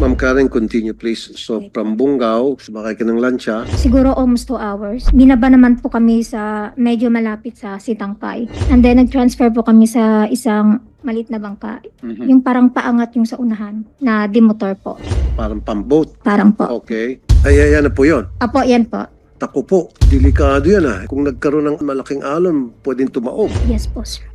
Ma'am Karen, continue please. So from Bungaw, sumakay ka ng lancha. Siguro almost 2 hours. Binaba naman po kami sa medyo malapit sa Sitangkay. And then nag-transfer po kami sa isang malit na bangka. Yung parang paangat yung sa unahan na demotor po. Parang pang-boat. Parang po. Okay. Ay, yan na po yun. Apo, yan po. Tako po, delikado yan ah. Kung nagkaroon ng malaking alon, pwedeng tumaob. Yes po, sir.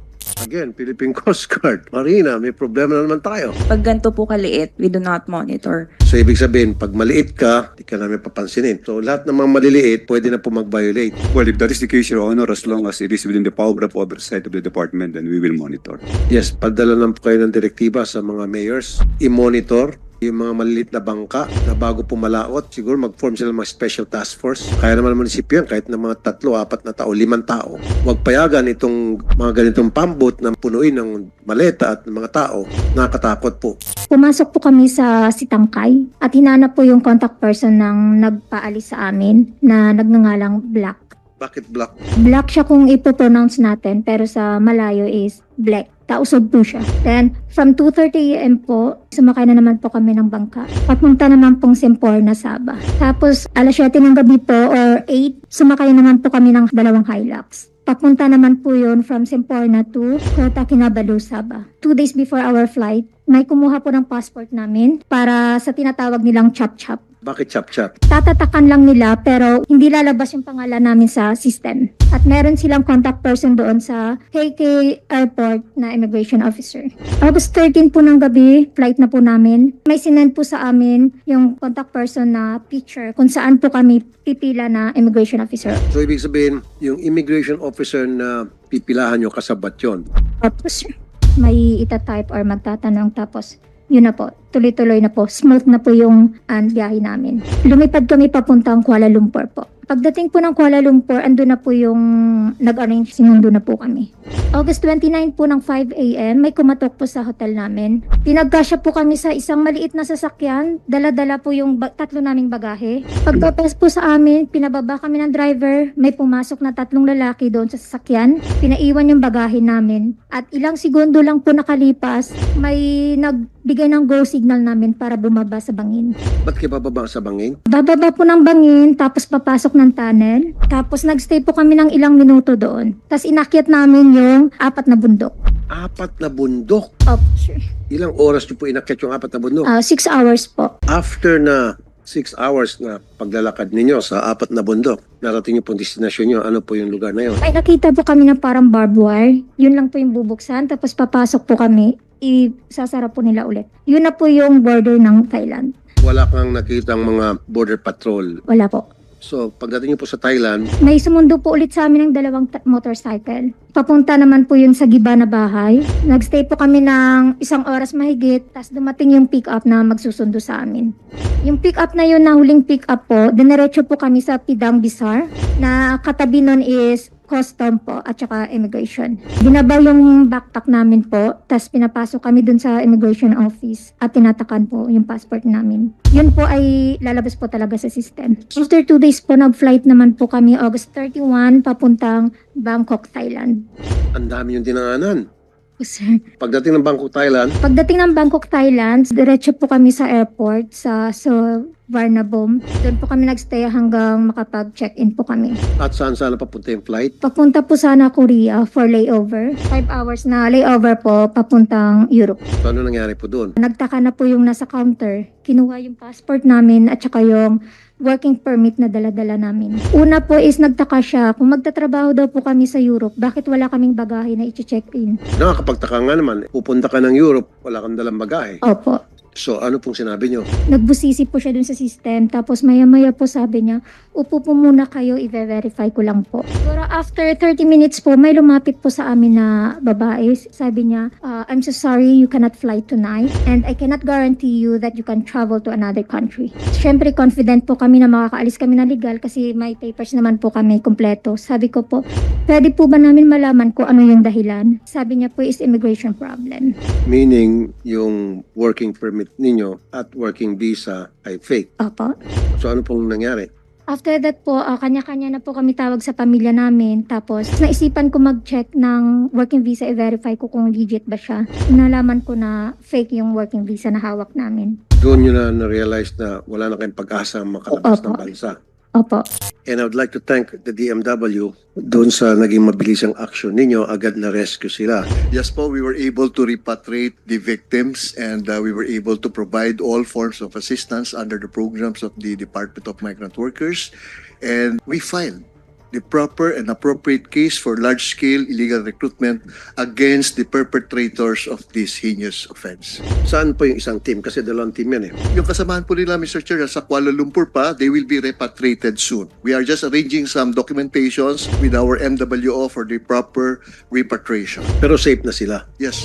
Again, Philippine Coast Guard. Marina, may problema na naman tayo. Pag ganito po kaliit, we do not monitor. So, ibig sabihin, pag maliit ka, di ka namin papansinin. So, lahat ng mga maliliit, pwede na po mag-violate. Well, if that is the case, Your Honor, as long as it is within the power of oversight of the department, then we will monitor. Yes, padala lang po kayo ng direktiba sa mga mayors. I-monitor yung mga maliliit na bangka na bago pumalaot, siguro mag-form sila ng mga special task force. Kaya naman ng munisipyo yan, kahit ng mga 3, 4 na tao, 5 tao. Huwag payagan itong mga ganitong pambot na punuin ng maleta at ng mga tao. Nakakatakot po. Pumasok po kami sa Sitangkay at hinanap po yung contact person ng nagpaalis sa amin na nagngangalang Black. Bakit black? Black siya kung ipo-pronounce natin, pero sa Malayo is Black. Tausog po siya. Then, from 2:30 AM po, sumakay na naman po kami ng bangka. Papunta naman pong Semporna, Sabah. Tapos, alas 7 ng gabi po or 8, sumakay naman po kami ng 2 Hilux. Papunta naman po yun from Semporna to Kota Kinabalu, Sabah. 2 days before our flight, may kumuha po ng passport namin para sa tinatawag nilang chop-chop. Bakit chap-chap? Tatatakan lang nila pero hindi lalabas yung pangalan namin sa system. At meron silang contact person doon sa KK Airport na immigration officer. August 13 po ng gabi, flight na po namin. May sinend po sa amin yung contact person na picture kung saan po kami pipila na immigration officer. So, ibig sabihin, yung immigration officer na pipilahan nyo, kasabat yun. Tapos may itatype or magtatanong tapos yun na po, tuloy-tuloy na po, smooth na po yung biyahe namin. Lumipad kami papuntang Kuala Lumpur po. Pagdating po ng Kuala Lumpur, andun na po yung nag-arrange, sinundo na po kami. August 29 po ng 5 AM, may kumatok po sa hotel namin. Pinagkasya po kami sa isang maliit na sasakyan, dala-dala po yung 3 naming bagahe. Pagkapas po sa amin, pinababa kami ng driver, may pumasok na 3 lalaki doon sa sasakyan, pinaiwan yung bagahe namin. At ilang segundo lang po nakalipas, may nagbigay ng go signal namin para bumaba sa bangin. Ba't kayo bababa sa bangin? Bababa po ng bangin, tapos papasok ng tunnel. Tapos nagstay po kami ng ilang minuto doon. Tapos inakyat namin yung 4 na bundok. 4 na bundok? Opo, sir. Ilang oras nyo po inakyat yung 4 na bundok? 6 hours po. After na 6 hours na paglalakad ninyo sa 4 na bundok, narating nyo pong destinasyon nyo, ano po yung lugar na yun? May nakita po kami na parang barbed wire. Yun lang po yung bubuksan. Tapos papasok po kami. Isasara po nila ulit. Yun na po yung border ng Thailand. Wala kang nakitang mga border patrol. Wala po. So, pagdating nyo po sa Thailand, May sumundo po ulit sa amin ng 2 motorcycle. Papunta naman po yun sa giba na bahay. Nagstay po kami ng 1 oras mahigit, tapos dumating yung pick-up na magsusundo sa amin. Yung pick-up na yun, na huling pick-up po, dinerecho po kami sa Pidang Bizar, na katabi nun is custom po at saka immigration. Binabaw yung backpack namin po, tapos pinapasok kami dun sa immigration office at tinatakan po yung passport namin. Yun po ay lalabas po talaga sa system. After 2 days po, nag-flight naman po kami August 31 papuntang Bangkok, Thailand. ang dami yung dinaanan. Sir. Pagdating ng Bangkok, Thailand, Pagdating ng Bangkok, Thailand, diretso po kami sa airport sa Suvarnabhumi. Doon po kami nagstay hanggang makapag-check-in po kami. at saan-saan na papunta yung flight? Papunta po sana Korea for layover. 5 hours na layover po papuntang Europe. So, ano nangyari po doon? Nagtaka na po yung nasa counter. Kinuha yung passport namin at saka yung working permit na dala-dala namin. Una po is nagtaka siya kung magtatrabaho daw po kami sa Europe, bakit wala kaming bagahe na i-check-in? Nakakapagtaka nga naman, pupunta ka ng Europe, wala kang dalang bagahe. Opo. So, ano pong sinabi nyo? Nagbusisi po siya dun sa system. Tapos maya-maya po sabi niya, upo po muna kayo, i-verify ko lang po. Pero after 30 minutes po, may lumapit po sa amin na babae. Sabi niya, I'm so sorry, you cannot fly tonight. And I cannot guarantee you that you can travel to another country. Siyempre, confident po kami na makakaalis kami na legal kasi may papers naman po kami kompleto. Sabi ko po, pwede po ba namin malaman kung ano yung dahilan? Sabi niya po is immigration problem. Meaning, yung working permit ninyo at working visa ay fake. Opo. So, ano pong nangyari? After that po, kanya-kanya na po kami tawag sa pamilya namin. Tapos, naisipan ko mag-check ng working visa, i-verify ko kung legit ba siya. Nalaman ko na fake yung working visa na hawak namin. Doon nyo na na-realize na wala na kayong pag-asa makalabas ng Opo. bansa. Opo. And I would like to thank the DMW doon sa naging mabilisang action ninyo, agad na rescue sila. Yes po, we were able to repatriate the victims and we were able to provide all forms of assistance under the programs of the Department of Migrant Workers. And we filed the proper and appropriate case for large-scale illegal recruitment against the perpetrators of this heinous offense. Saan po yung isang team? Kasi dalawang team yan eh. Yung kasamahan po nila, Mr. Chair, sa Kuala Lumpur pa, they will be repatriated soon. We are just arranging some documentations with our MWO for the proper repatriation. Pero safe na sila. Yes.